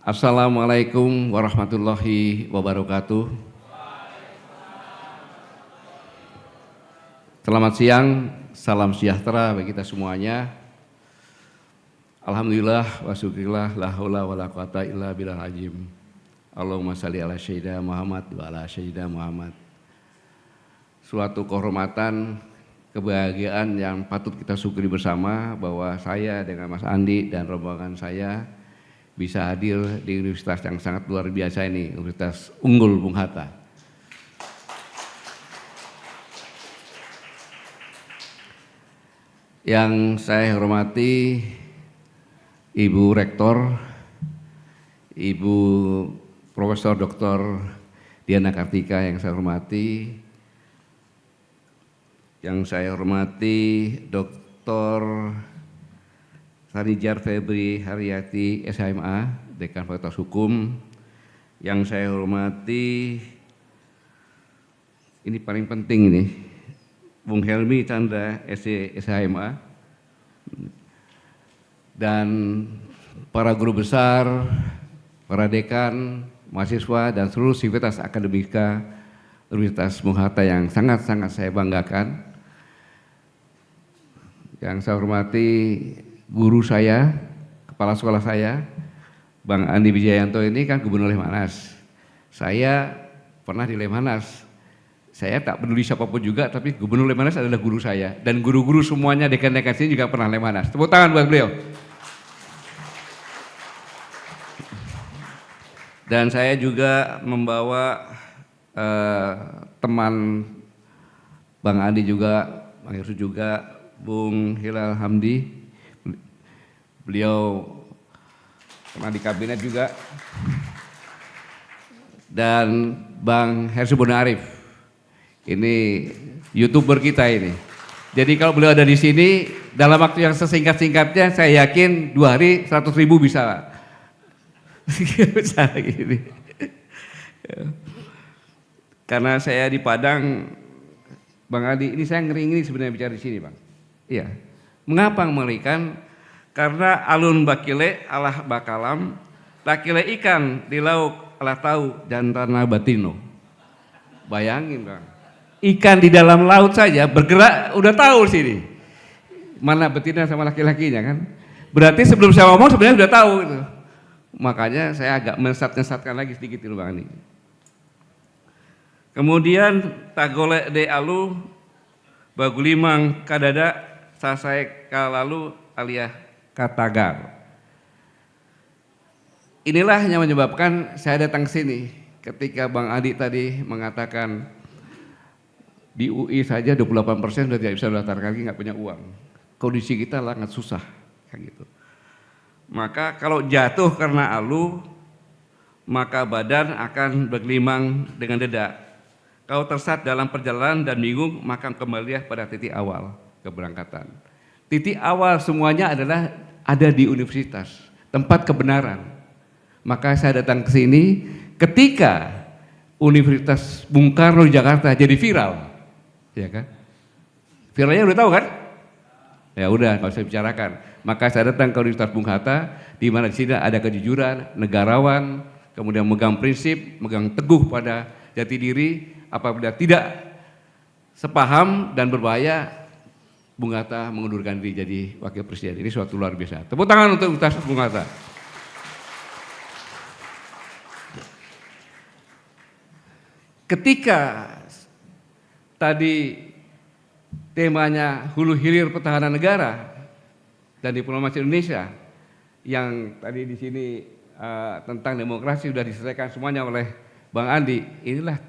Assalamualaikum warahmatullahi wabarakatuh. Selamat siang, salam sejahtera bagi kita semuanya. Alhamdulillah wa syukurillah la haula wala quwata illa billahil azim. Allahumma shalli ala sayyidina Muhammad wa ala sayyidina Muhammad. Suatu kehormatan, kebahagiaan yang patut kita syukuri bersama bahwa saya dengan Mas Andi dan rombongan saya bisa hadir di universitas yang sangat luar biasa ini, Universitas Unggul Bung Hatta. Yang saya hormati Ibu Rektor, Ibu Profesor Dr. Diana Kartika yang saya hormati, Dr. Sanijar Febri Haryati SHMA, Dekan Fakultas Hukum, yang saya hormati, ini paling penting ini, Bung Helmi Chandra SHMA, dan para guru besar, para dekan, mahasiswa, dan seluruh sivitas akademika Universitas Bung Hatta yang sangat-sangat saya banggakan. Yang saya hormati guru saya, kepala sekolah saya, Bang Andi Wijayanto ini kan gubernur Lemhanas. Saya pernah di Lemhanas. Saya tak peduli siapapun juga, tapi gubernur Lemhanas adalah guru saya. Dan guru-guru semuanya, dekan-dekan sini juga pernah Lemhanas. Tepuk tangan buat beliau. Dan saya juga membawa teman Bang Andi juga, Bang Yusuf juga, Bung Hilal Hamdi. Beliau pernah di kabinet juga. Dan Bang Hersu Bonarif. Ini YouTuber kita ini. Jadi kalau beliau ada di sini, dalam waktu yang sesingkat-singkatnya, saya yakin 2 hari 100.000 bisa. Bisa gini. Karena saya di Padang, Bang Adi, ini saya ngeri sebenarnya bicara di sini, Bang. Iya. Mengapa mengerikan? Karena alun bakile alah bakalam, lakile ikan di lauk alah tahu dan tanah batino. Bayangin, Bang. Ikan di dalam laut saja bergerak udah tahu sini mana betina sama laki-lakinya kan. Berarti sebelum saya ngomong sebenarnya udah tahu gitu. Makanya saya agak mensat-mensatkan lagi sedikit dulu Bang ini. Kemudian tagole de alu bagulimang kadada sasai kalalu alias katagar. Inilah yang menyebabkan saya datang ke sini ketika Bang Adi tadi mengatakan di UI saja 28% sudah tidak bisa daftar lagi, nggak punya uang. Kondisi kita sangat susah, kayak gitu. Maka kalau jatuh karena alu, maka badan akan bergelimang dengan dedak. Kalau tersesat dalam perjalanan dan bingung, maka kembalilah pada titik awal keberangkatan. Titik awal semuanya adalah ada di universitas, tempat kebenaran. Maka saya datang ke sini ketika Universitas Bung Karno di Jakarta jadi viral. Ya kan? Viralnya udah tahu kan? Ya udah, nggak usah bicarakan. Maka saya datang ke Universitas Bung Hatta, di mana di sini ada kejujuran, negarawan, kemudian megang prinsip, megang teguh pada jati diri. Apabila tidak sepaham dan berbahaya, Bung Hatta mengundurkan diri jadi wakil presiden. Ini suatu luar biasa. Tepuk tangan untuk Universitas Bung Hatta. Ketika tadi temanya hulu hilir pertahanan negara dan diplomasi Indonesia, yang tadi di sini tentang demokrasi sudah diselesaikan semuanya oleh Bang Andi. Inilah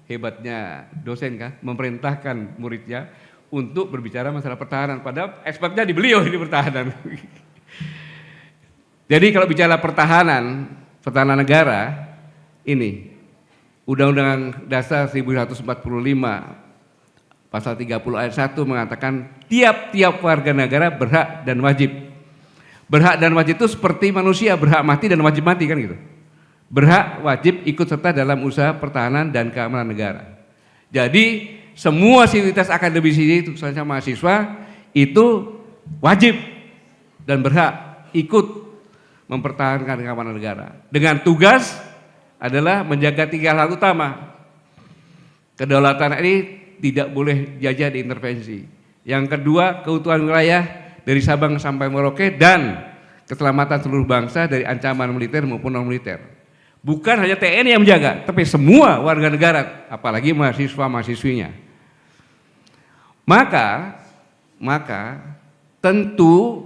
hebatnya dosen kan, memerintahkan muridnya untuk berbicara masalah pertahanan. Padahal expertnya di beliau ini pertahanan. Jadi kalau bicara pertahanan negara, ini Undang-Undang Dasar 1145 Pasal 30 ayat 1 mengatakan tiap-tiap warga negara berhak dan wajib. Berhak dan wajib itu seperti manusia, berhak mati dan wajib mati kan gitu. Berhak wajib ikut serta dalam usaha pertahanan dan keamanan negara. Jadi semua sivitas akademisi itu, misalnya mahasiswa, itu wajib dan berhak ikut mempertahankan keamanan negara. Dengan tugas adalah menjaga 3 hal utama. Kedaulatan RI tidak boleh jajah diintervensi. Yang kedua, keutuhan wilayah dari Sabang sampai Merauke dan keselamatan seluruh bangsa dari ancaman militer maupun non militer. Bukan hanya TNI yang menjaga, tapi semua warga negara, apalagi mahasiswa-mahasiswinya. Maka tentu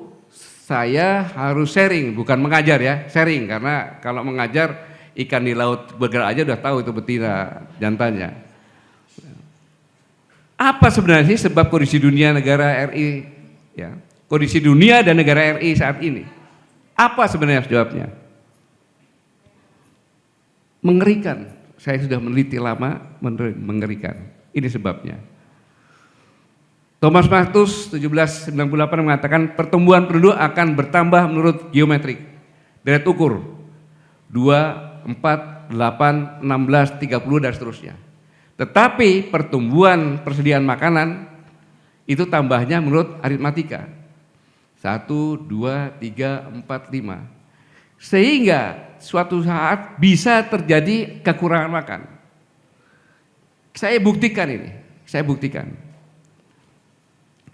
saya harus sharing, bukan mengajar ya, sharing, karena kalau mengajar ikan di laut bergerak aja udah tahu itu betina jantannya. Apa sebenarnya sih sebab kondisi dunia negara RI, ya, kondisi dunia dan negara RI saat ini? Apa sebenarnya jawabnya? Mengerikan. Saya sudah meneliti lama, mengerikan. Ini sebabnya. Thomas Malthus 1798 mengatakan pertumbuhan penduduk akan bertambah menurut geometrik, deret ukur 2, 4, 8, 16, 30 dan seterusnya. Tetapi pertumbuhan persediaan makanan itu tambahnya menurut aritmatika 1, 2, 3, 4, 5. Sehingga suatu saat bisa terjadi kekurangan makan. Saya buktikan ini,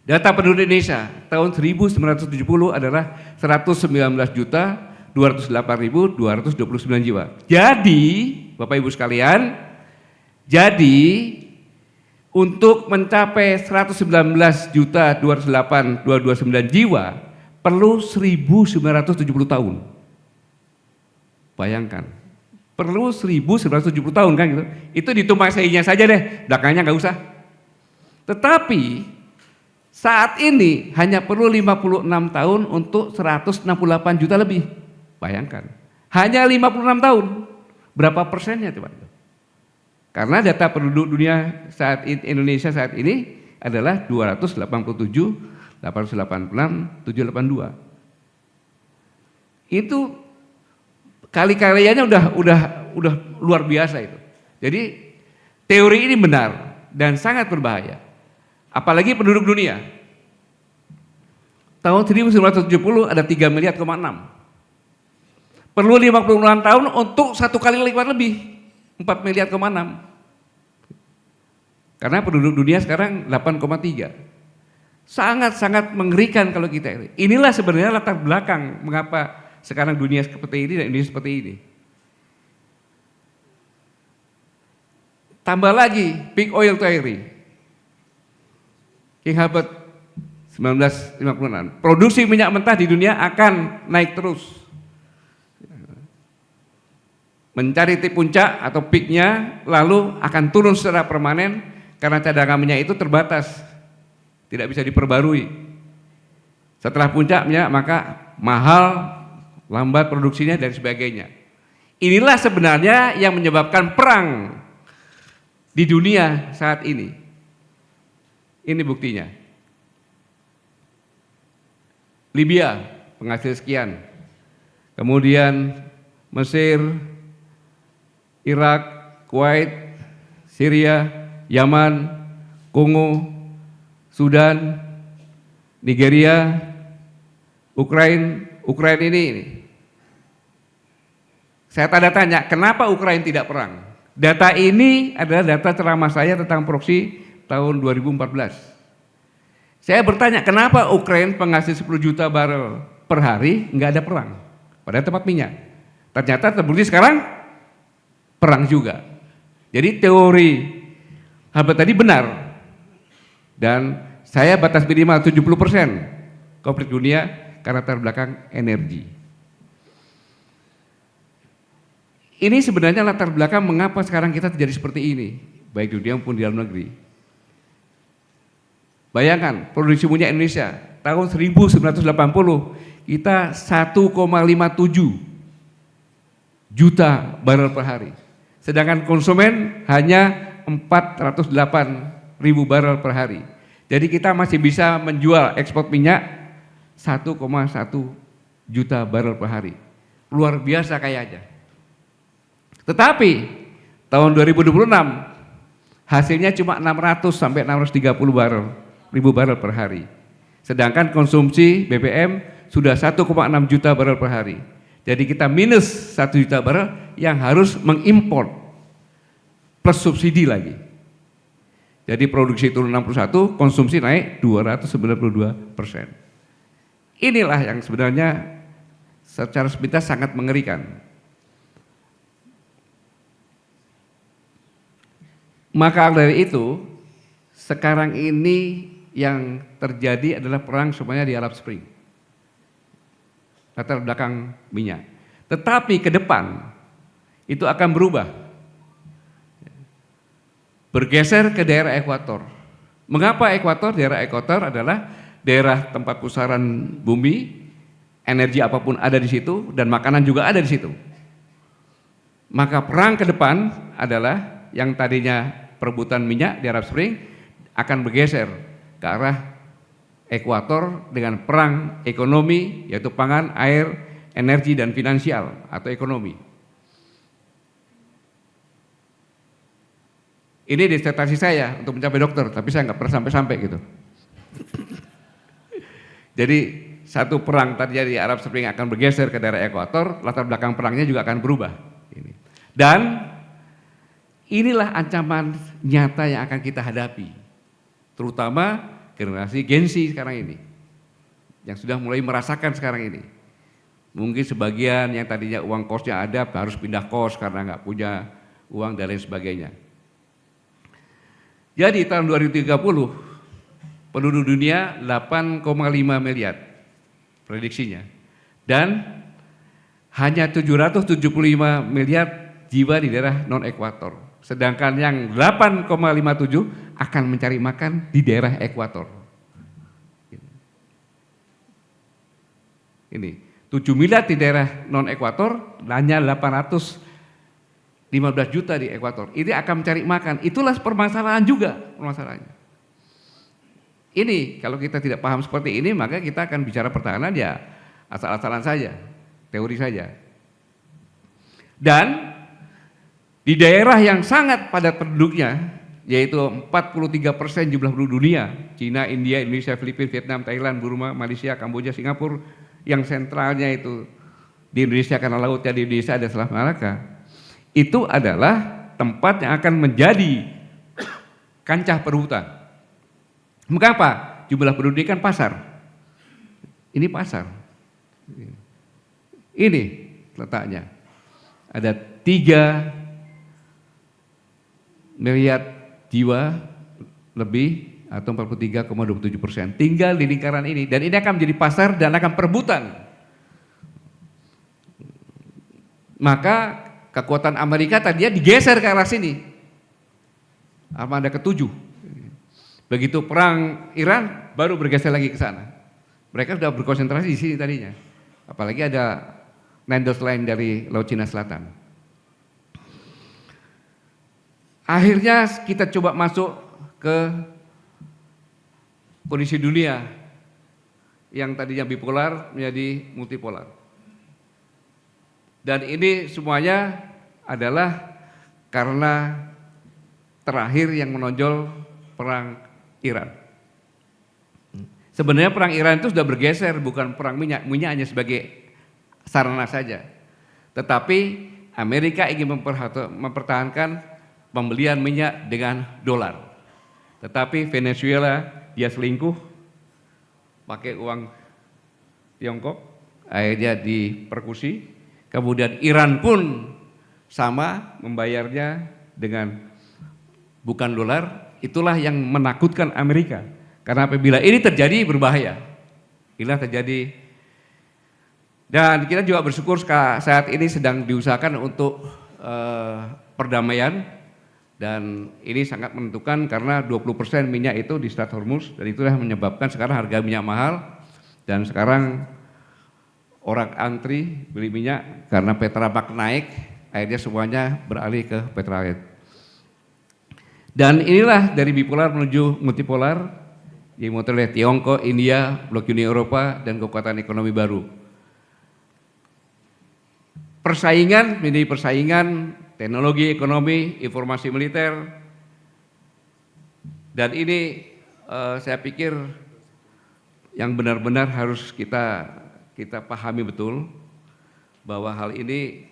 Data penduduk Indonesia tahun 1970 adalah 119.208.229 jiwa. Jadi, Bapak Ibu sekalian, untuk mencapai 119.208.229 jiwa perlu 1970 tahun. Bayangkan, perlu 1970 tahun kan gitu. Itu ditumpang-seinya saja deh, belakangnya nggak usah. Tetapi saat ini hanya perlu 56 tahun untuk 168 juta lebih. Bayangkan, hanya 56 tahun. Berapa persennya coba? Karena data penduduk dunia saat Indonesia saat ini adalah 287, 886, 782. Itu kali-kaliannya udah luar biasa itu. Jadi teori ini benar dan sangat berbahaya. Apalagi penduduk dunia. Tahun 1970 ada 3 miliar, 6. Perlu 56 tahun untuk 1 kali lipat lebih, 4 miliar, 6. Karena penduduk dunia sekarang 8,3. Sangat-sangat mengerikan kalau kita ini. Inilah sebenarnya latar belakang mengapa sekarang dunia seperti ini dan Indonesia seperti ini. Tambah lagi peak oil theory. King Herbert 1956. Produksi minyak mentah di dunia akan naik terus. Mencari titik puncak atau peaknya, lalu akan turun secara permanen karena cadangan minyak itu terbatas, tidak bisa diperbarui. Setelah puncaknya maka mahal, lambat produksinya dan sebagainya. Inilah sebenarnya yang menyebabkan perang di dunia saat ini. Ini buktinya. Libya penghasil sekian, kemudian Mesir, Irak, Kuwait, Syria, Yaman, Kongo, Sudan, Nigeria, Ukraina ini. Saya tanda tanya, kenapa Ukraina tidak perang? Data ini adalah data ceramah saya tentang proksi tahun 2014. Saya bertanya, kenapa Ukraina penghasil 10 juta barel per hari nggak ada perang pada tempat minyak? Ternyata terbukti sekarang perang juga. Jadi teori Herbert tadi benar. Dan saya batas minimal 70% konflik dunia karena terbelakang energi. Ini sebenarnya latar belakang mengapa sekarang kita terjadi seperti ini, baik di dunia maupun di dalam negeri. Bayangkan produksi minyak Indonesia tahun 1980 kita 1,57 juta barel per hari. Sedangkan konsumen hanya 408.000 barel per hari. Jadi kita masih bisa menjual ekspor minyak 1,1 juta barel per hari. Luar biasa kayaknya. Tetapi tahun 2026 hasilnya cuma 600 sampai 630 ribu barel per hari. Sedangkan konsumsi BBM sudah 1,6 juta barel per hari. Jadi kita minus 1 juta barrel yang harus mengimport plus subsidi lagi. Jadi produksi turun 61, konsumsi naik 292%. Inilah yang sebenarnya secara sepintas sangat mengerikan. Maka dari itu, sekarang ini yang terjadi adalah perang semuanya di Arab Spring. Latar belakang minyak. Tetapi ke depan itu akan berubah. Bergeser ke daerah ekuator. Mengapa ekuator? Daerah ekuator adalah daerah tempat pusaran bumi, energi apapun ada di situ dan makanan juga ada di situ. Maka perang ke depan adalah yang tadinya perebutan minyak di Arab Spring akan bergeser ke arah ekuator dengan perang ekonomi, yaitu pangan, air, energi, dan finansial atau ekonomi. Ini disertasi saya untuk mencapai dokter, tapi saya nggak pernah sampai-sampai gitu. Jadi satu perang terjadi di Arab Spring akan bergeser ke daerah ekuator, latar belakang perangnya juga akan berubah. Dan inilah ancaman nyata yang akan kita hadapi, terutama generasi Gen Z sekarang ini, yang sudah mulai merasakan sekarang ini. Mungkin sebagian yang tadinya uang kosnya ada harus pindah kos karena nggak punya uang dan lain sebagainya. Jadi tahun 2030 penduduk dunia 8,5 miliar prediksinya, dan hanya 775 miliar jiwa di daerah non-ekuator. Sedangkan yang 8,57 akan mencari makan di daerah ekuator. Ini 7 miliar di daerah non-ekuator, hanya 815 juta di ekuator. Ini akan mencari makan. Itulah permasalahan juga permasalahannya. Ini kalau kita tidak paham seperti ini, maka kita akan bicara pertahanan ya asal-asalan saja, teori saja. Dan di daerah yang sangat padat penduduknya, yaitu 43% jumlah penduduk dunia, Cina, India, Indonesia, Filipina, Vietnam, Thailand, Burma, Malaysia, Kamboja, Singapura, yang sentralnya itu di Indonesia karena lautnya di Indonesia ada Selat Malaka, itu adalah tempat yang akan menjadi kancah perhutan. Mengapa? Jumlah penduduk kan pasar. Ini pasar. Ini letaknya. Ada 3 miliar jiwa lebih atau 43,27%. Tinggal di lingkaran ini dan ini akan menjadi pasar dan akan perebutan. Maka kekuatan Amerika tadinya digeser ke arah sini. Armada ke-7. Begitu perang Iran baru bergeser lagi ke sana. Mereka sudah berkonsentrasi di sini tadinya. Apalagi ada Nandos Line dari Laut Cina Selatan. Akhirnya kita coba masuk ke kondisi dunia yang tadinya bipolar menjadi multipolar. Dan ini semuanya adalah karena terakhir yang menonjol perang Iran. Sebenarnya perang Iran itu sudah bergeser, bukan perang minyak. Minyak hanya sebagai sarana saja. Tetapi Amerika ingin mempertahankan pembelian minyak dengan dolar. Tetapi Venezuela dia selingkuh pakai uang Tiongkok, akhirnya dipersekusi. Kemudian Iran pun sama membayarnya dengan bukan dolar. Itulah yang menakutkan Amerika. Karena apabila ini terjadi berbahaya. Inilah terjadi. Dan kita juga bersyukur saat ini sedang diusahakan untuk perdamaian. Dan ini sangat menentukan karena 20% minyak itu di Strait Hormuz. Dan itulah yang menyebabkan sekarang harga minyak mahal. Dan sekarang orang antri beli minyak karena Petrabak naik. Akhirnya semuanya beralih ke Petrolhead. Dan inilah dari bipolar menuju multipolar, yang dimulai oleh Tiongkok, India, Blok Uni Eropa, dan kekuatan ekonomi baru. Persaingan menjadi persaingan teknologi, ekonomi, informasi militer, dan ini saya pikir yang benar-benar harus kita pahami betul bahwa hal ini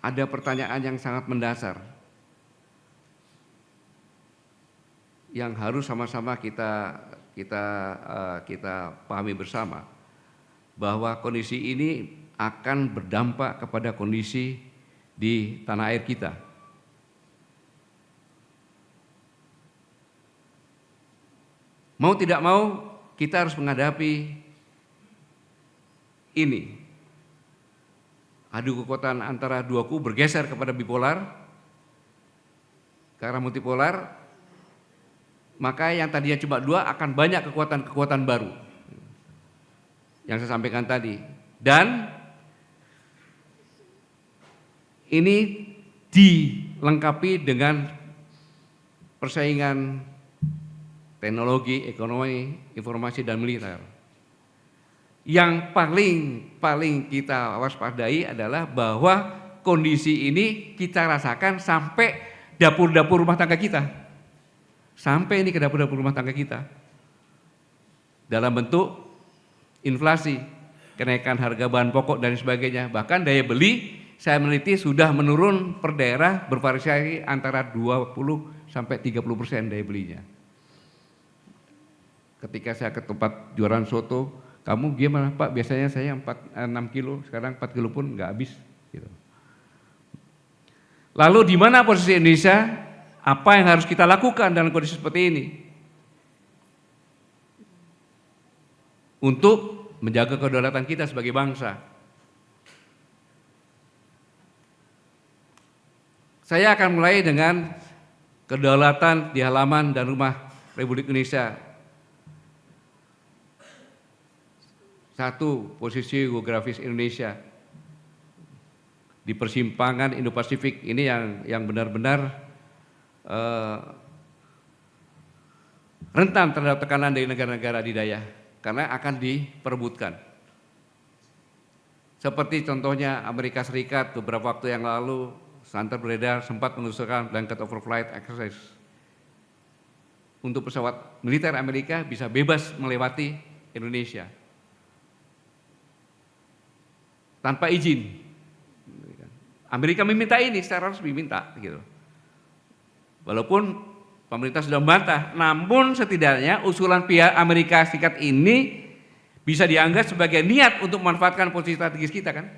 ada pertanyaan yang sangat mendasar yang harus sama-sama kita pahami bersama, bahwa kondisi ini akan berdampak kepada kondisi di tanah air kita. Mau tidak mau kita harus menghadapi ini. Adu kekuatan antara dua kubu bergeser kepada bipolar, ke arah multipolar, maka yang tadinya cuma dua akan banyak kekuatan-kekuatan baru yang saya sampaikan tadi. Dan ini dilengkapi dengan persaingan teknologi, ekonomi, informasi, dan militer. Yang paling kita waspadai adalah bahwa kondisi ini kita rasakan sampai dapur-dapur rumah tangga kita. Sampai ini ke dapur-dapur rumah tangga kita. Dalam bentuk inflasi, kenaikan harga bahan pokok dan sebagainya. Bahkan daya beli saya meneliti sudah menurun per daerah bervariasi antara 20 sampai 30% daya belinya. Ketika saya ke tempat jualan soto, kamu gimana Pak? Biasanya saya 6 kilo, sekarang 4 kilo pun nggak habis. Gitu. Lalu di mana posisi Indonesia? Apa yang harus kita lakukan dalam kondisi seperti ini? Untuk menjaga kedaulatan kita sebagai bangsa. Saya akan mulai dengan kedaulatan di halaman dan rumah Republik Indonesia. Satu, posisi geografis Indonesia di persimpangan Indo-Pasifik ini yang benar-benar rentan terhadap tekanan dari negara-negara adidaya karena akan diperebutkan. Seperti contohnya Amerika Serikat beberapa waktu yang lalu santer beredar sempat mengusulkan blanket overflight exercise untuk pesawat militer Amerika bisa bebas melewati Indonesia tanpa izin. Amerika meminta ini secara resmi, minta gitu. Walaupun pemerintah sudah membantah, namun setidaknya usulan pihak Amerika Serikat ini bisa dianggap sebagai niat untuk memanfaatkan posisi strategis kita kan.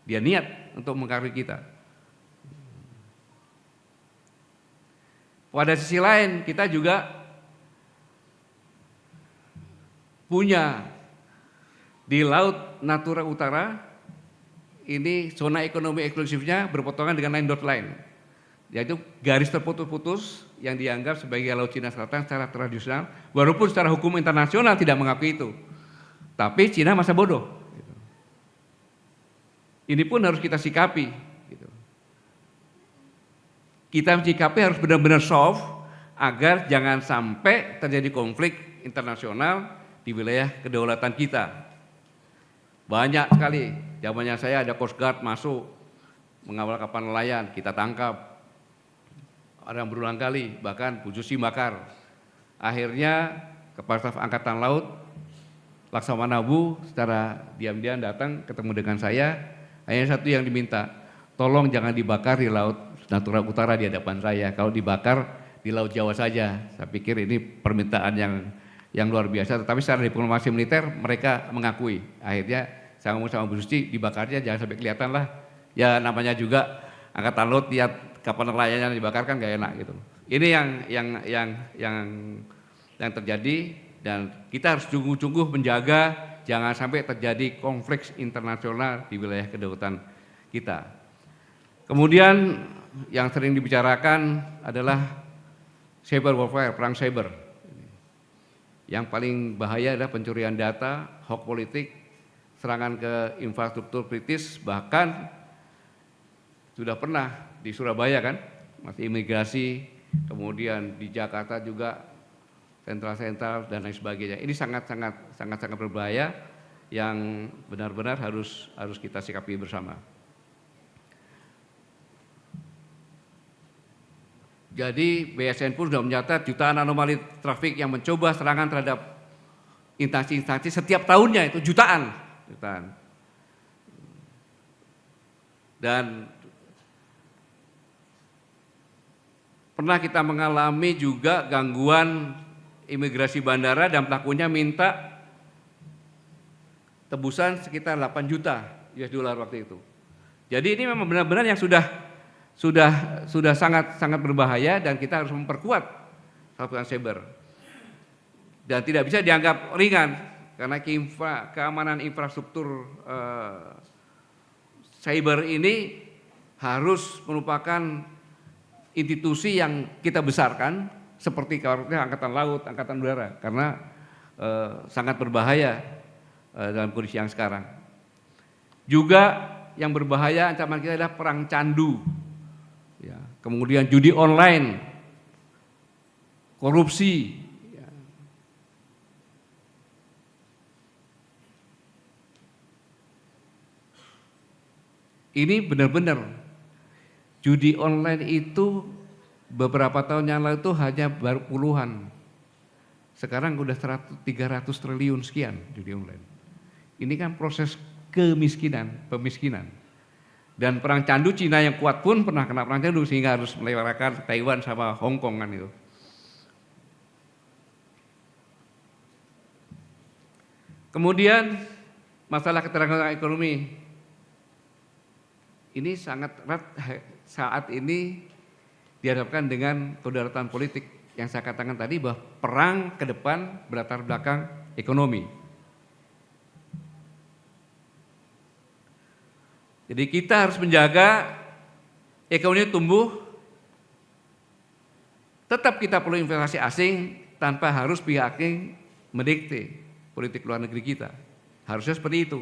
Dia niat untuk mengkarui kita. Pada sisi lain kita juga punya di Laut Natuna Utara ini zona ekonomi eksklusifnya berpotongan dengan line dot line, yaitu garis terputus-putus yang dianggap sebagai Laut Cina Selatan secara tradisional, walaupun secara hukum internasional tidak mengakui itu. Tapi Cina masa bodoh. Ini pun harus kita sikapi. Kita sikapi harus benar-benar soft agar jangan sampai terjadi konflik internasional di wilayah kedaulatan kita. Banyak sekali, zamannya saya ada Coast Guard masuk mengawal kapal nelayan, kita tangkap. Ada yang berulang kali, bahkan Bu Susi bakar. Akhirnya Kepala Staf Angkatan Laut Laksamana Bu secara diam-diam datang ketemu dengan saya. Hanya satu yang diminta, tolong jangan dibakar di Laut Natuna Utara di hadapan saya. Kalau dibakar di Laut Jawa saja. Saya pikir ini permintaan yang luar biasa. Tetapi secara diplomasi militer mereka mengakui. Akhirnya saya ngomong sama Bu Susi, dibakarnya jangan sampai kelihatan lah. Ya namanya juga Angkatan Laut lihat kapal nelayan yang dibakar kan gak enak gitu. Ini yang terjadi dan kita harus sungguh-sungguh menjaga jangan sampai terjadi konflik internasional di wilayah kedaulatan kita. Kemudian yang sering dibicarakan adalah cyber warfare, perang cyber. Yang paling bahaya adalah pencurian data, hoax politik, serangan ke infrastruktur kritis, bahkan sudah pernah di Surabaya kan, masih imigrasi, kemudian di Jakarta juga sentral-sentral dan lain sebagainya. Ini sangat berbahaya yang benar-benar harus kita sikapi bersama. Jadi BSN pun sudah mencatat jutaan anomali trafik yang mencoba serangan terhadap instansi-instansi setiap tahunnya itu jutaan. Dan pernah kita mengalami juga gangguan imigrasi bandara dan pelakunya minta tebusan sekitar 8 juta US dollar waktu itu. Jadi ini memang benar-benar yang sudah sangat berbahaya dan kita harus memperkuat satuan cyber. Dan tidak bisa dianggap ringan karena keamanan infrastruktur cyber ini harus merupakan institusi yang kita besarkan seperti Angkatan Laut, Angkatan Udara karena sangat berbahaya dalam kondisi yang sekarang. Juga yang berbahaya ancaman kita adalah perang candu, ya, kemudian judi online, korupsi. Ya. Ini benar-benar judi online itu beberapa tahun yang lalu itu hanya baru puluhan. Sekarang udah 300 triliun sekian judi online. Ini kan proses pemiskinan. Dan perang candu Cina yang kuat pun pernah kena perang candu sehingga harus melewatkan Taiwan sama Hong Kong kan itu. Kemudian masalah ketegangan ekonomi. Ini sangat erat saat ini dihadapkan dengan kedaulatan politik yang saya katakan tadi bahwa perang ke depan berlatar belakang ekonomi. Jadi kita harus menjaga ekonomi tumbuh, tetap kita perlu investasi asing tanpa harus pihak asing mendikte politik luar negeri kita. Harusnya seperti itu.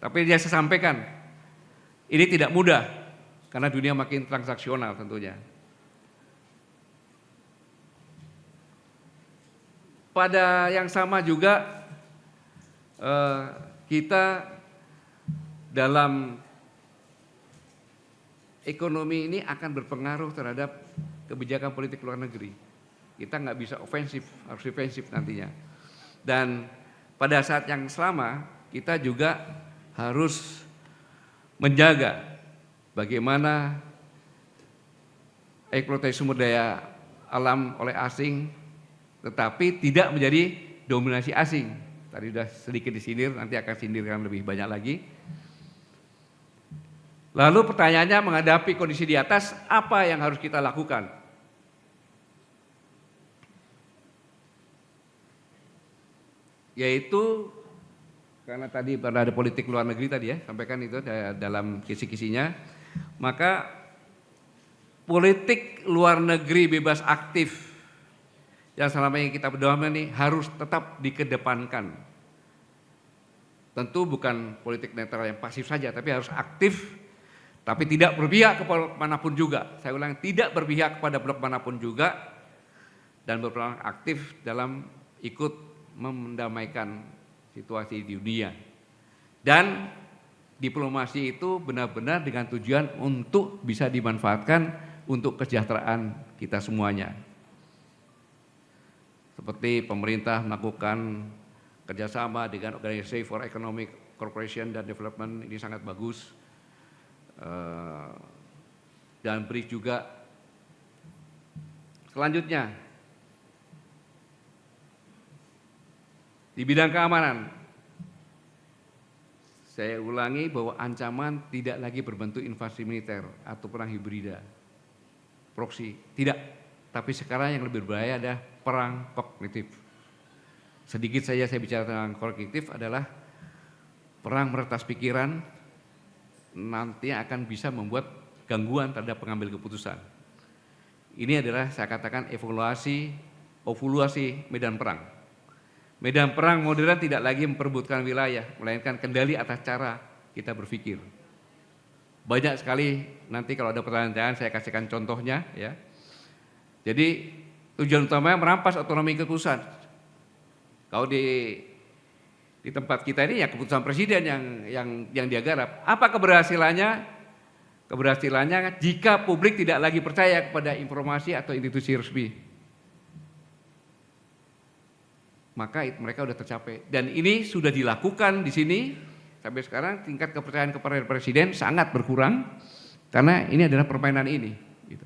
Tapi yang saya sampaikan, ini tidak mudah karena dunia makin transaksional tentunya. Pada yang sama juga kita dalam ekonomi ini akan berpengaruh terhadap kebijakan politik luar negeri. Kita nggak bisa ofensif, harus defensif nantinya. Dan pada saat yang sama kita juga harus menjaga bagaimana eksploitasi sumber daya alam oleh asing tetapi tidak menjadi dominasi asing. Tadi sudah sedikit disindir, nanti akan sindirkan lebih banyak lagi. Lalu pertanyaannya menghadapi kondisi di atas, apa yang harus kita lakukan? Yaitu, karena tadi pada ada politik luar negeri tadi ya, sampaikan itu dalam kisi-kisinya, maka politik luar negeri bebas aktif yang selama ini kita berdoa ini harus tetap dikedepankan. Tentu bukan politik netral yang pasif saja, tapi harus aktif, tapi tidak berpihak kepada manapun juga. Saya ulang, tidak berpihak kepada blok manapun juga, dan berperan aktif dalam ikut mendamaikan situasi di dunia. Dan diplomasi itu benar-benar dengan tujuan untuk bisa dimanfaatkan untuk kesejahteraan kita semuanya. Seperti pemerintah melakukan kerjasama dengan Organisasi for Economic Cooperation dan Development, ini sangat bagus. Dan BRICS juga. Selanjutnya, di bidang keamanan, saya ulangi bahwa ancaman tidak lagi berbentuk invasi militer atau perang hibrida, proksi, tidak. Tapi sekarang yang lebih berbahaya adalah perang kognitif. Sedikit saja saya bicara tentang kognitif adalah perang meretas pikiran, nanti akan bisa membuat gangguan terhadap pengambil keputusan. Ini adalah saya katakan evaluasi medan perang. Medan perang modern tidak lagi memperebutkan wilayah, melainkan kendali atas cara kita berpikir. Banyak sekali nanti kalau ada pertanyaan saya kasihkan contohnya ya. Jadi tujuan utamanya merampas otonomi keputusan. Kalau di tempat kita ini ya keputusan presiden yang dia garap. Apa keberhasilannya? Keberhasilannya jika publik tidak lagi percaya kepada informasi atau institusi resmi. maka mereka sudah tercapai. Dan ini sudah dilakukan di sini sampai sekarang tingkat kepercayaan kepada presiden sangat berkurang karena ini adalah permainan ini. Gitu.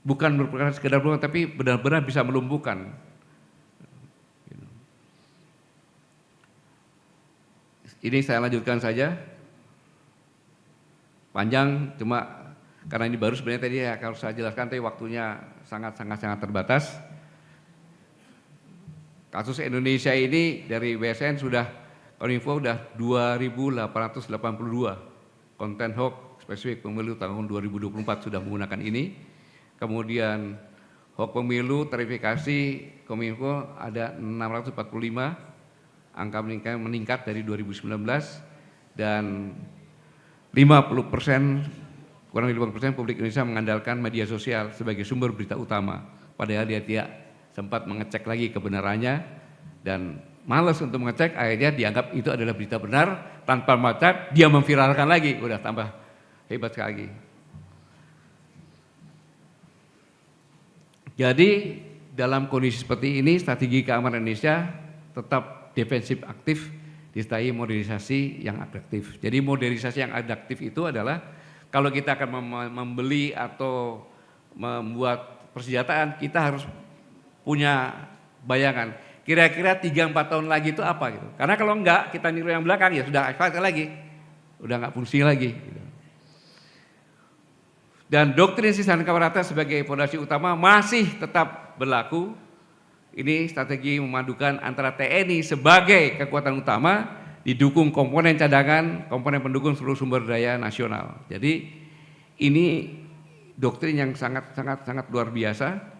Bukan berperkara sekedar berubah, tapi benar-benar bisa melumpuhkan. Gitu. Ini saya lanjutkan saja. Panjang, cuma karena ini baru sebenarnya tadi ya, kalau saya jelaskan tapi waktunya sangat terbatas. Kasus Indonesia ini dari BSN sudah, Kominfo sudah 2.882 konten hoax spesifik pemilu tahun 2024 sudah menggunakan ini. Kemudian hoax pemilu verifikasi Kominfo ada 645, angka meningkat dari 2019 dan 50%, kurang dari 50% publik Indonesia mengandalkan media sosial sebagai sumber berita utama. Padahal dia tidak sempat mengecek lagi kebenarannya dan malas untuk mengecek, akhirnya dianggap itu adalah berita benar, tanpa macet dia memviralkan lagi, udah tambah hebat sekali. Jadi dalam kondisi seperti ini strategi keamanan Indonesia tetap defensif aktif disertai modernisasi yang adaptif. Jadi modernisasi yang adaptif itu adalah kalau kita akan membeli atau membuat persenjataan, kita harus punya bayangan. Kira-kira 3-4 tahun lagi itu apa gitu. Karena kalau enggak kita niru yang belakang ya sudah expired lagi. Udah enggak fungsi lagi. Gitu. Dan doktrin sistem keamanan sebagai fondasi utama masih tetap berlaku. Ini strategi memadukan antara TNI sebagai kekuatan utama didukung komponen cadangan, komponen pendukung seluruh sumber daya nasional. Jadi ini doktrin yang sangat luar biasa.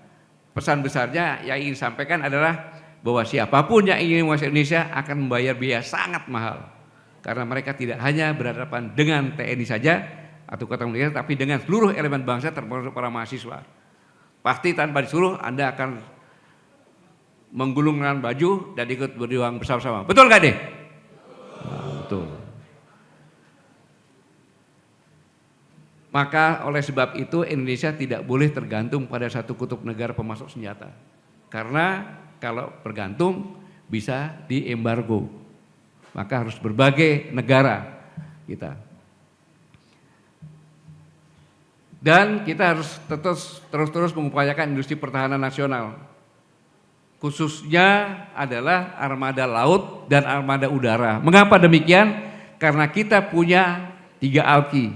Pesan besarnya yang ingin disampaikan adalah bahwa siapapun yang ingin menguasai Indonesia akan membayar biaya sangat mahal. Karena mereka tidak hanya berhadapan dengan TNI saja atau kekuatan militer, tapi dengan seluruh elemen bangsa termasuk para mahasiswa. Pasti tanpa disuruh Anda akan menggulungkan baju dan ikut berjuang bersama-sama. Betul gak deh? Betul. Maka oleh sebab itu Indonesia tidak boleh tergantung pada satu kutub negara pemasok senjata. Karena kalau bergantung bisa diembargo. Maka harus berbagai negara kita. Dan kita harus terus mengupayakan industri pertahanan nasional. Khususnya adalah armada laut dan armada udara. Mengapa demikian? Karena kita punya 3 alki.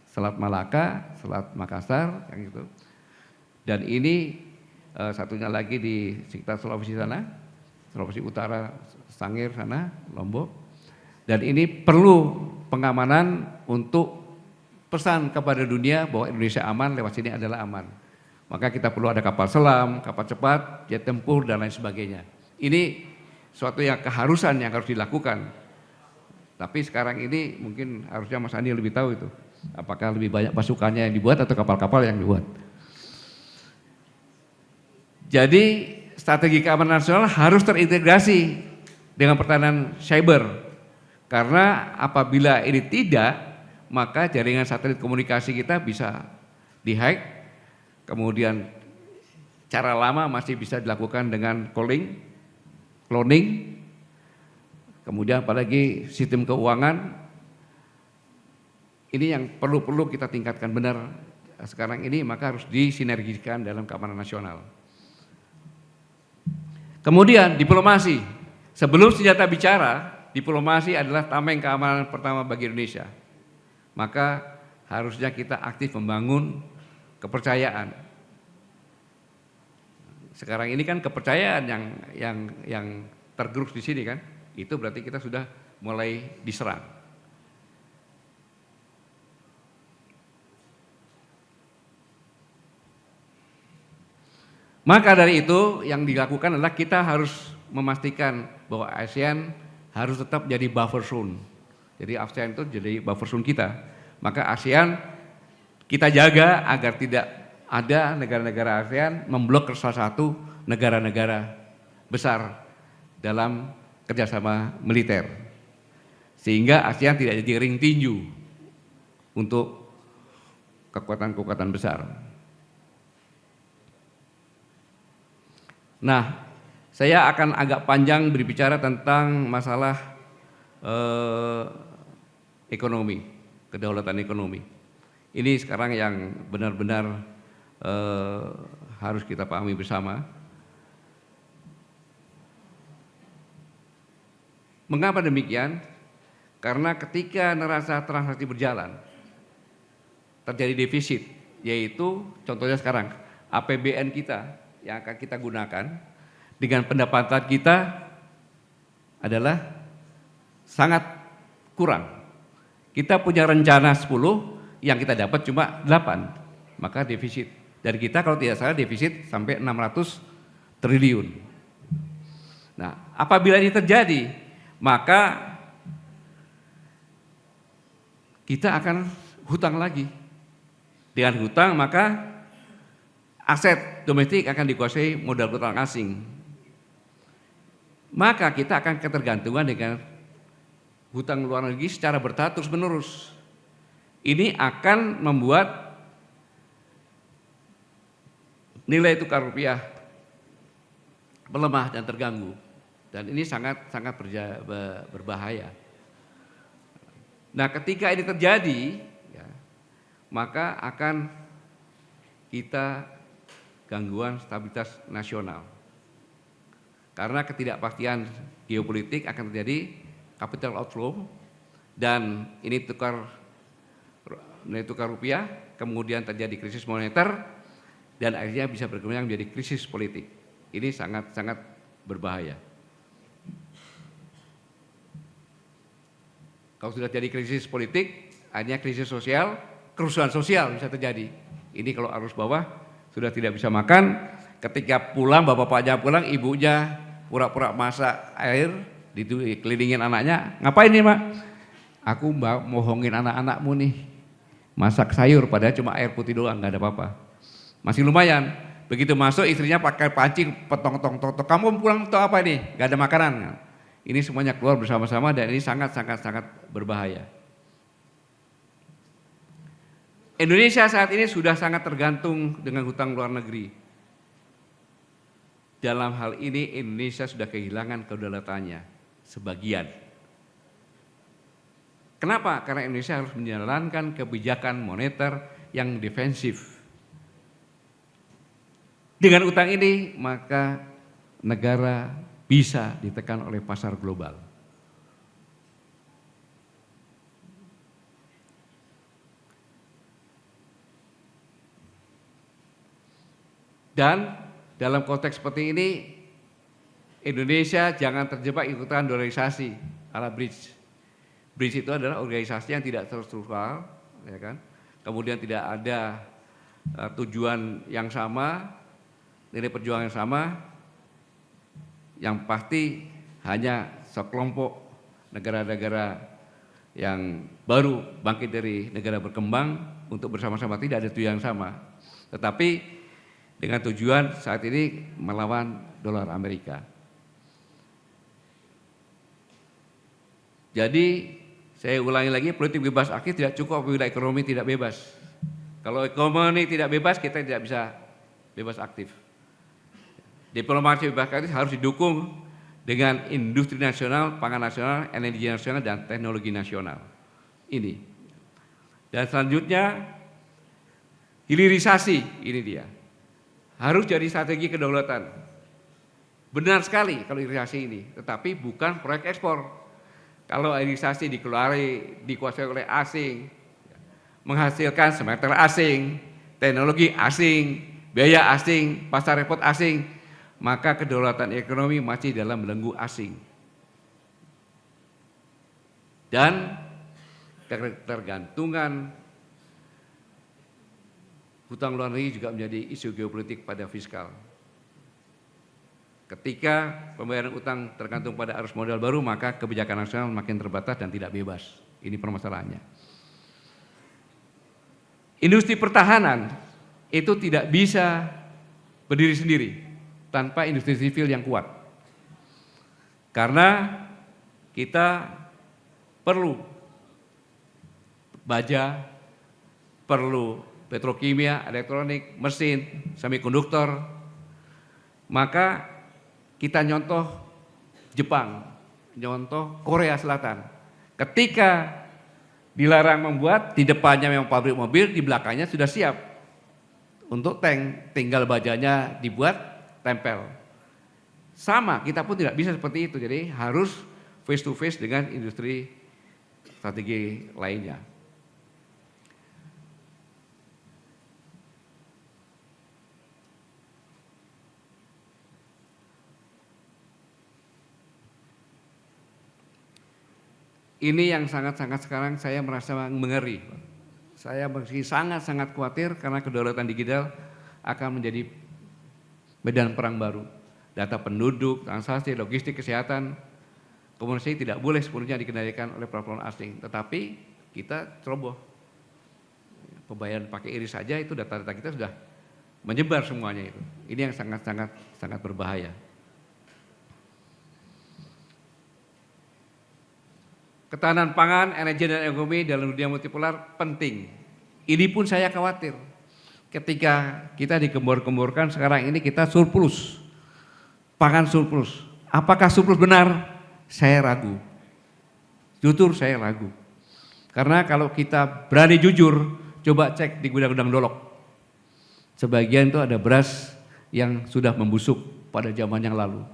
Selat Malaka, Selat Makassar, yang gitu. Dan ini satunya lagi di sekitar Sulawesi sana, Sulawesi Utara, Sangir sana, Lombok. Dan ini perlu pengamanan untuk pesan kepada dunia bahwa Indonesia aman, lewat sini adalah aman. Maka kita perlu ada kapal selam, kapal cepat, jet tempur dan lain sebagainya. Ini suatu yang keharusan yang harus dilakukan. Tapi sekarang ini mungkin harusnya Mas Andi lebih tahu itu. Apakah lebih banyak pasukannya yang dibuat atau kapal-kapal yang dibuat. Jadi strategi keamanan nasional harus terintegrasi dengan pertahanan cyber. Karena apabila ini tidak, maka jaringan satelit komunikasi kita bisa dihack. Kemudian cara lama masih bisa dilakukan dengan calling, cloning. Kemudian apalagi sistem keuangan. Ini yang perlu kita tingkatkan benar sekarang ini, maka harus disinergikan dalam keamanan nasional. Kemudian diplomasi. Sebelum senjata bicara, diplomasi adalah tameng keamanan pertama bagi Indonesia. Maka harusnya kita aktif membangun kepercayaan. Sekarang ini kan kepercayaan yang tergerus di sini kan, itu berarti kita sudah mulai diserang. Maka dari itu yang dilakukan adalah kita harus memastikan bahwa ASEAN harus tetap jadi buffer zone. Jadi ASEAN itu jadi buffer zone kita. Maka ASEAN kita jaga agar tidak ada negara-negara ASEAN memblok salah satu negara-negara besar dalam kerjasama militer. Sehingga ASEAN tidak jadi ring tinju untuk kekuatan-kekuatan besar. Nah, saya akan agak panjang berbicara tentang masalah ekonomi, kedaulatan ekonomi. Ini sekarang yang benar-benar harus kita pahami bersama. Mengapa demikian? Karena ketika neraca transaksi berjalan, terjadi defisit, yaitu contohnya sekarang APBN kita yang akan kita gunakan dengan pendapatan kita adalah sangat kurang. Kita punya rencana 10, yang kita dapat cuma 8, maka defisit. Dan kita kalau tidak salah defisit sampai 600 triliun. Nah, apabila ini terjadi, maka kita akan hutang lagi. Dengan hutang maka aset domestik akan dikuasai modal hutang asing. Maka kita akan ketergantungan dengan hutang luar negeri secara bertahap menerus. Ini akan membuat nilai tukar rupiah melemah dan terganggu. Dan ini sangat berbahaya. Nah, ketika ini terjadi, ya, maka akan kita gangguan stabilitas nasional. Karena ketidakpastian geopolitik akan terjadi capital outflow dan ini nilai tukar rupiah, kemudian terjadi krisis moneter dan akhirnya bisa berkembang menjadi krisis politik. Ini sangat berbahaya. Kalau sudah jadi krisis politik, akhirnya krisis sosial, kerusuhan sosial bisa terjadi. Ini kalau arus bawah sudah tidak bisa makan, ketika pulang bapak-bapaknya pulang, ibunya pura-pura masak air, dikelilingin anaknya, ngapain nih Mak? Aku mohongin anak-anakmu nih, masak sayur padahal cuma air putih doang, nggak ada apa-apa. Masih lumayan, begitu masuk istrinya pakai pancing, petong-tong, kamu pulang untuk apa nih? Nggak ada makanan. Ini semuanya keluar bersama-sama dan ini sangat berbahaya. Indonesia saat ini sudah sangat tergantung dengan hutang luar negeri. Dalam hal ini Indonesia sudah kehilangan kedaulatannya sebagian. Kenapa? Karena Indonesia harus menjalankan kebijakan moneter yang defensif. Dengan utang ini maka negara bisa ditekan oleh pasar global. Dan dalam konteks seperti ini, Indonesia jangan terjebak ikutan dollarisasi ala BRICS. BRICS itu adalah organisasi yang tidak terstruktural, ya kan? Kemudian tidak ada tujuan yang sama, nilai perjuangan yang sama, yang pasti hanya sekelompok negara-negara yang baru bangkit dari negara berkembang untuk bersama-sama, tidak ada tujuan yang sama. Tetapi dengan tujuan saat ini melawan dolar Amerika. Jadi saya ulangi lagi, politik bebas aktif tidak cukup apabila ekonomi tidak bebas. Kalau ekonomi tidak bebas, kita tidak bisa bebas aktif. Diplomasi bebas aktif harus didukung dengan industri nasional, pangan nasional, energi nasional, dan teknologi nasional. Ini. Dan selanjutnya, hilirisasi, ini dia. Harus jadi strategi kedaulatan. Benar sekali kalau hilirisasi ini, tetapi bukan proyek ekspor. Kalau hilirisasi dikuasai oleh asing, menghasilkan smelter asing, teknologi asing, biaya asing, pasar repot asing, maka kedaulatan ekonomi masih dalam belenggu asing. Dan ketergantungan hutang luar negeri juga menjadi isu geopolitik pada fiskal. Ketika pembayaran utang tergantung pada arus modal baru, maka kebijakan nasional makin terbatas dan tidak bebas. Ini permasalahannya. Industri pertahanan itu tidak bisa berdiri sendiri tanpa industri sipil yang kuat. Karena kita perlu baja, perlu petrokimia, elektronik, mesin, semikonduktor. Maka Kita nyontoh Jepang, nyontoh Korea Selatan. Ketika dilarang membuat, di depannya memang pabrik mobil, di belakangnya sudah siap untuk tank, tinggal bajanya dibuat, tempel. Sama, kita pun tidak bisa seperti itu, jadi harus face to face dengan industri strategi lainnya. Ini yang sangat-sangat sekarang saya merasa mengeri. Saya sangat-sangat khawatir karena kedaulatan digital akan menjadi medan perang baru. Data penduduk, transaksi, logistik, kesehatan, komunikasi tidak boleh sepenuhnya dikendalikan oleh platform asing. Tetapi kita ceroboh. Pembayaran pakai iris saja itu data-data kita sudah menyebar semuanya itu. Ini yang sangat berbahaya. Ketahanan pangan, energi dan ekonomi dalam dunia multipolar penting. Ini pun saya khawatir. Ketika kita digembor-gemborkan sekarang ini kita surplus. Pangan surplus. Apakah surplus benar? Saya ragu. Jujur saya ragu. Karena kalau kita berani jujur, coba cek di gudang-gudang Dolok. Sebagian itu ada beras yang sudah membusuk pada zaman yang lalu.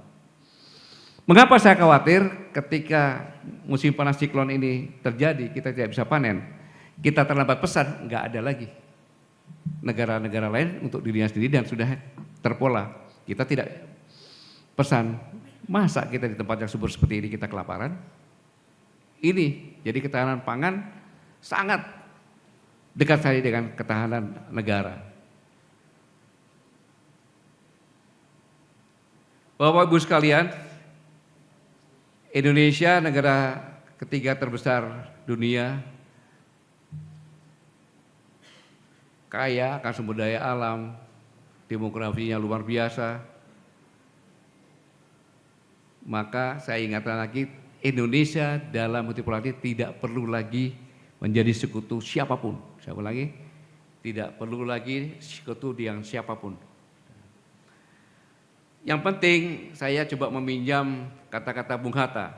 Mengapa saya khawatir ketika musim panas siklon ini terjadi, kita tidak bisa panen, kita terlambat pesan, nggak ada lagi negara-negara lain untuk dirinya sendiri dan sudah terpola. Kita tidak pesan, masa kita di tempat yang subur seperti ini kita kelaparan? Ini, jadi ketahanan pangan sangat dekat sekali dengan ketahanan negara. Bapak Ibu sekalian, Indonesia negara ketiga terbesar dunia, kaya akan sumber daya alam, demografinya luar biasa. Maka saya ingatkan lagi, Indonesia dalam multipolarity tidak perlu lagi menjadi sekutu siapapun. Saya ulangi, tidak perlu lagi sekutu dengan siapapun. Yang penting saya coba meminjam kata-kata Bung Hatta.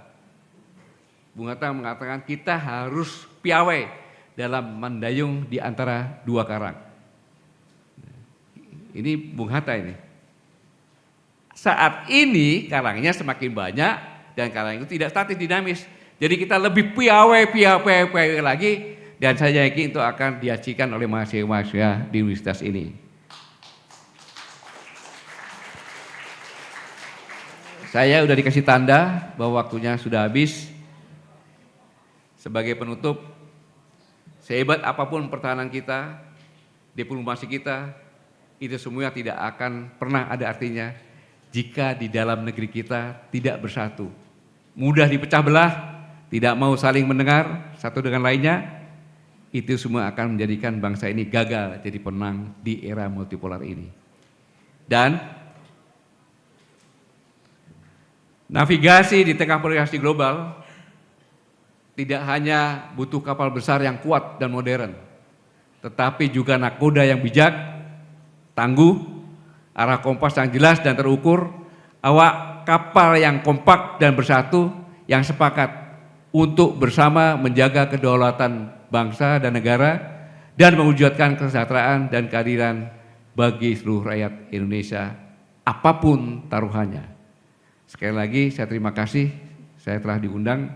Bung Hatta mengatakan kita harus piawai dalam mendayung di antara dua karang. Ini Bung Hatta ini. Saat ini karangnya semakin banyak dan karang itu tidak statis, dinamis. Jadi kita lebih piawai lagi dan saya yakin itu akan diajikan oleh mahasiswa di universitas ini. Saya sudah dikasih tanda bahwa waktunya sudah habis. Sebagai penutup, sehebat apapun pertahanan kita, diplomasi kita, itu semua tidak akan pernah ada artinya jika di dalam negeri kita tidak bersatu. Mudah dipecah belah, tidak mau saling mendengar satu dengan lainnya, itu semua akan menjadikan bangsa ini gagal jadi penang di era multipolar ini. Dan navigasi di tengah polarisasi global tidak hanya butuh kapal besar yang kuat dan modern, tetapi juga nakoda yang bijak, tangguh, arah kompas yang jelas dan terukur, awak kapal yang kompak dan bersatu, yang sepakat untuk bersama menjaga kedaulatan bangsa dan negara dan mewujudkan kesejahteraan dan keadilan bagi seluruh rakyat Indonesia apapun taruhannya. Sekali lagi saya terima kasih, saya telah diundang.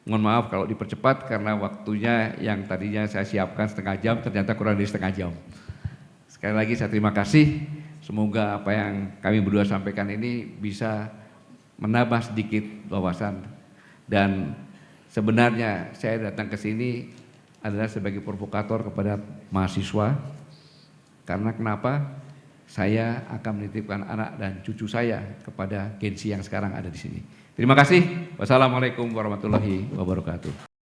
Mohon maaf kalau dipercepat karena waktunya yang tadinya saya siapkan setengah jam ternyata kurang dari setengah jam. Sekali lagi saya terima kasih, semoga apa yang kami berdua sampaikan ini bisa menambah sedikit wawasan. Dan sebenarnya saya datang ke sini adalah sebagai provokator kepada mahasiswa. Karena kenapa? Saya akan menitipkan anak dan cucu saya kepada Gen Z yang sekarang ada di sini. Terima kasih. Wassalamualaikum warahmatullahi wabarakatuh.